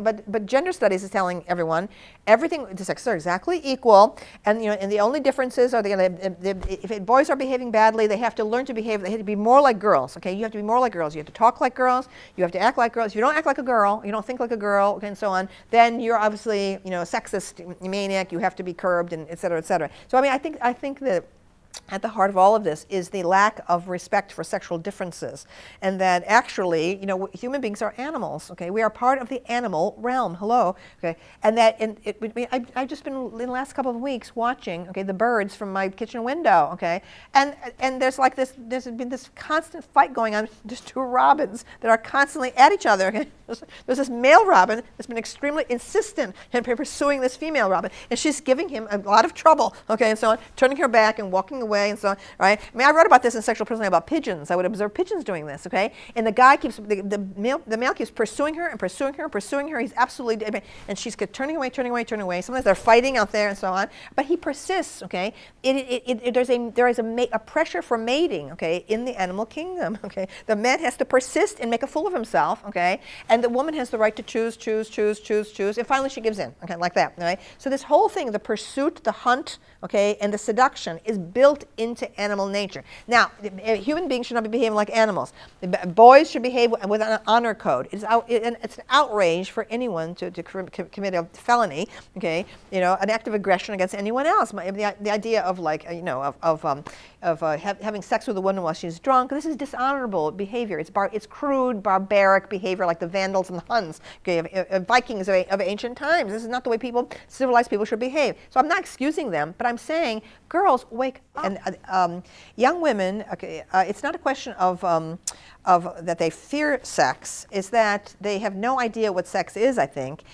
But gender studies is telling everyone everything, the sexes are exactly equal, and and the only differences are if boys are behaving badly, they have to learn to behave. They have to be more like girls. Okay, you have to be more like girls. You have to talk like girls. You have to act like girls. If you don't act like a girl, you don't think like a girl, okay, and so on, then you're obviously a sexist maniac. You have to be curbed, and et cetera, et cetera. So I mean, I think that at the heart of all of this is the lack of respect for sexual differences, and that actually, human beings are animals. Okay, we are part of the animal realm. Hello, okay, and that I've just been in the last couple of weeks watching, okay, the birds from my kitchen window. Okay, and there's been this constant fight going on. There's two robins that are constantly at each other. Okay? There's this male robin that's been extremely insistent in pursuing this female robin, and she's giving him a lot of trouble. Okay, and so on, turning her back and walking away and so on, right? I mean, I wrote about this in Sexual Personality about pigeons. I would observe pigeons doing this, okay? And the guy keeps, the male keeps pursuing her and pursuing her and pursuing her. He's absolutely, and she's turning away, turning away, turning away. Sometimes they're fighting out there and so on, but he persists, okay? There is a pressure for mating, okay, in the animal kingdom, okay? The man has to persist and make a fool of himself, okay? And the woman has the right to choose, and finally she gives in, okay, like that, right? So this whole thing, the pursuit, the hunt, okay, and the seduction is built into animal nature. Now, human beings should not be behaving like animals. Boys should behave with an honor code. It's an outrage for anyone to commit a felony, okay, an act of aggression against anyone else. The idea of having sex with a woman while she's drunk, this is dishonorable behavior. It's crude, barbaric behavior like the Vandals and the Huns, okay, Vikings of ancient times. This is not the way civilized people should behave. So I'm not excusing them, but I'm saying, girls, wake up. And young women, okay, it's not a question of that they fear sex, it's that they have no idea what sex is, I think,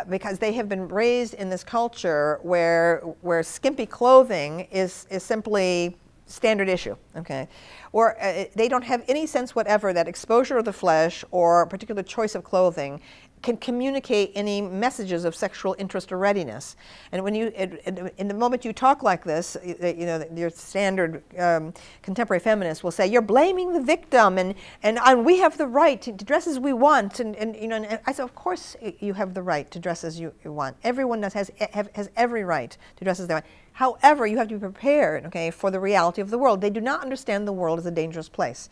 because they have been raised in this culture where skimpy clothing is simply standard issue, okay? Or they don't have any sense whatever that exposure of the flesh or a particular choice of clothing can communicate any messages of sexual interest or readiness. And when in the moment you talk like this, your standard contemporary feminists will say, you're blaming the victim, and we have the right to dress as we want, and I said, of course you have the right to dress as you want. Everyone has every right to dress as they want. However, you have to be prepared, okay, for the reality of the world. They do not understand the world as a dangerous place.